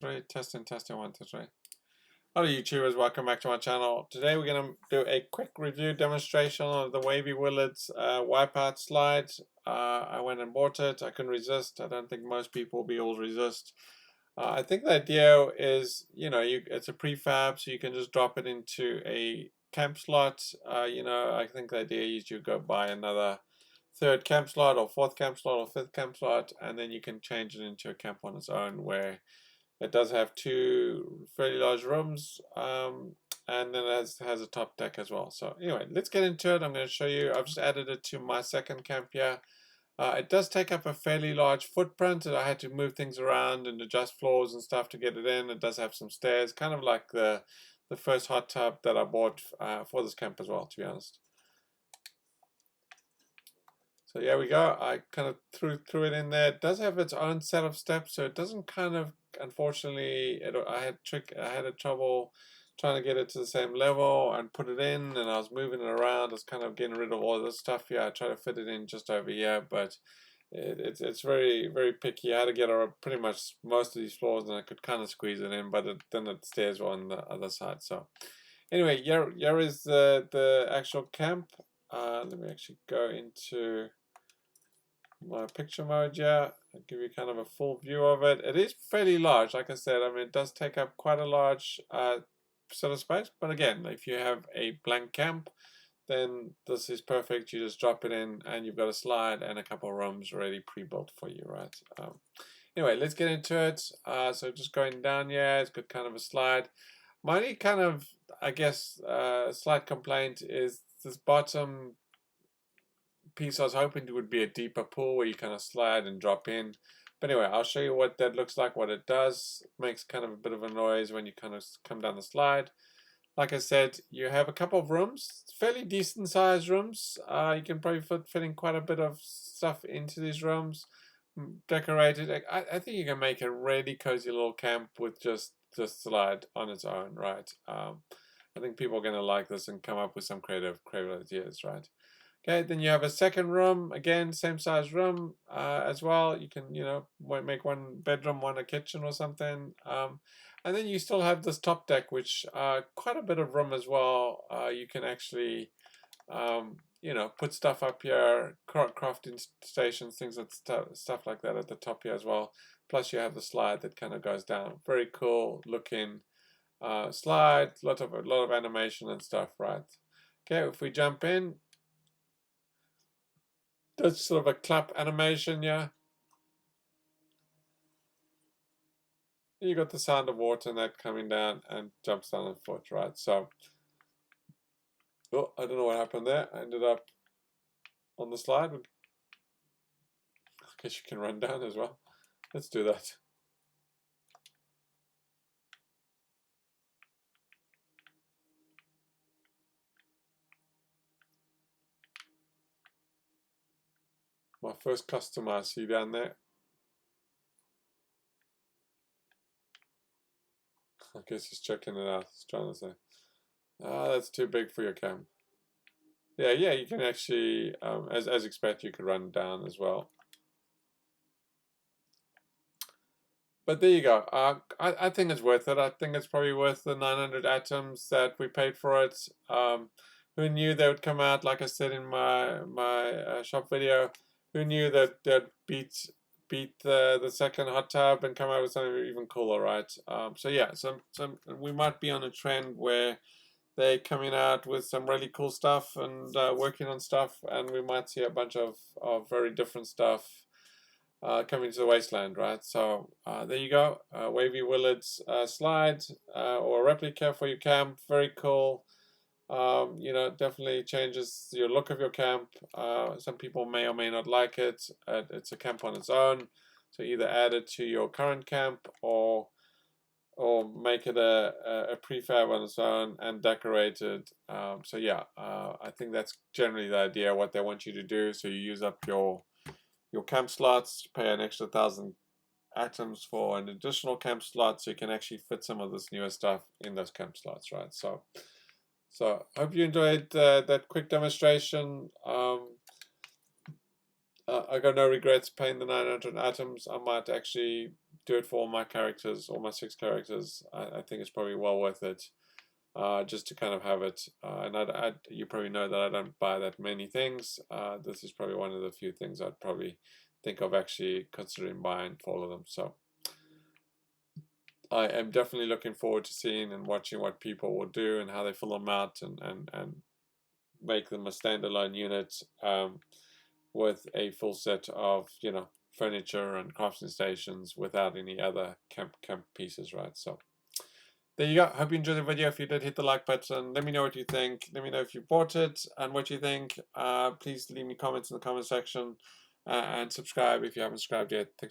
Three, testing, 1, 2, 3. Hello YouTubers, welcome back to my channel. Today we're going to do a quick review demonstration of the wavy Willards Wipeout slide. I went and bought it. I couldn't resist. I don't think most people will be able to resist. I think the idea is, it's a prefab, so you can just drop it into a camp slot. I think the idea is you go buy another third camp slot or fourth camp slot or fifth camp slot, and then you can change it into a camp on its own where it does have two fairly large rooms, and then it has a top deck as well. So anyway, let's get into it. I'm going to show you. I've just added it to my second camp here. It does take up a fairly large footprint, and I had to move things around and adjust floors and stuff to get it in. It does have some stairs, kind of like the first hot tub that I bought for this camp as well, to be honest. So here we go. I kind of threw it in there. It does have its own set of steps, so it doesn't kind of, unfortunately, I had a trouble trying to get it to the same level and put it in, and I was moving it around. I was kind of getting rid of all this stuff here. I tried to fit it in just over here, but it's very, very picky. I had to get pretty much most of these floors, and I could kind of squeeze it in, but then the stairs were on the other side. So anyway, here is the actual camp. Let me actually go into my picture mode. I'll give you kind of a full view of it. It is fairly large, like I said. I mean, it does take up quite a large set of space, but again, if you have a blank camp, then this is perfect. You just drop it in and you've got a slide and a couple of rooms already pre-built for you, right? Anyway, let's get into it. So just going down here, it's got kind of a slide. My only kind of, I guess, slight complaint is this bottom piece. I was hoping it would be a deeper pool where you kind of slide and drop in, but anyway, I'll show you what that looks like. What it does, it makes kind of a bit of a noise when you kind of come down the slide. Like I said, you have a couple of rooms, fairly decent sized rooms. You can probably fit in quite a bit of stuff into these rooms, decorated. I think you can make a really cozy little camp with just slide on its own, right? I think people are going to like this and come up with some creative ideas, right? Okay, then you have a second room, again, same size room as well. You can, make one bedroom, one a kitchen or something. And then you still have this top deck, which quite a bit of room as well. You can actually, put stuff up here, crafting stations, things like stuff like that at the top here as well. Plus you have the slide that kind of goes down. Very cool looking slide, a lot of animation and stuff, right? Okay, if we jump in, that's sort of a clap animation, yeah. You got the sound of water and that coming down and jumps down the foot, right? So, oh, I don't know what happened there. I ended up on the slide. I guess you can run down as well. Let's do that. My first customer I see down there. I guess he's checking it out. He's trying to say, that's too big for your cam. Yeah, you can actually, as expected, you could run down as well. But there you go. I think it's worth it. I think it's probably worth the 900 atoms that we paid for it. Who knew they would come out? Like I said in my shop video, who knew that they'd beat the second hot tub and come out with something even cooler, right? So yeah, we might be on a trend where they're coming out with some really cool stuff and working on stuff, and we might see a bunch of very different stuff coming to the wasteland, right? So there you go, wavy Willards slide or replica for your camp. Very cool. Definitely changes your look of your camp. Some people may or may not like it. It's a camp on its own, so either add it to your current camp or make it a prefab on its own and decorate it. So yeah, I think that's generally the idea, what they want you to do. So you use up your camp slots, pay an extra 1,000 atoms for an additional camp slot, so you can actually fit some of this newer stuff in those camp slots, right? So hope you enjoyed that quick demonstration. I got no regrets paying the 900 atoms. I might actually do it for all my characters, all my 6 characters. I think it's probably well worth it. Just to kind of have it, and you probably know that I don't buy that many things. This is probably one of the few things I'd probably think of actually considering buying for all of them. So I am definitely looking forward to seeing and watching what people will do and how they fill them out and make them a standalone unit with a full set of, you know, furniture and crafting stations without any other camp pieces, right? So there you go. Hope you enjoyed the video. If you did, hit the like button. Let me know what you think. Let me know if you bought it and what you think. Please leave me comments in the comment section and subscribe if you haven't subscribed yet. Thanks.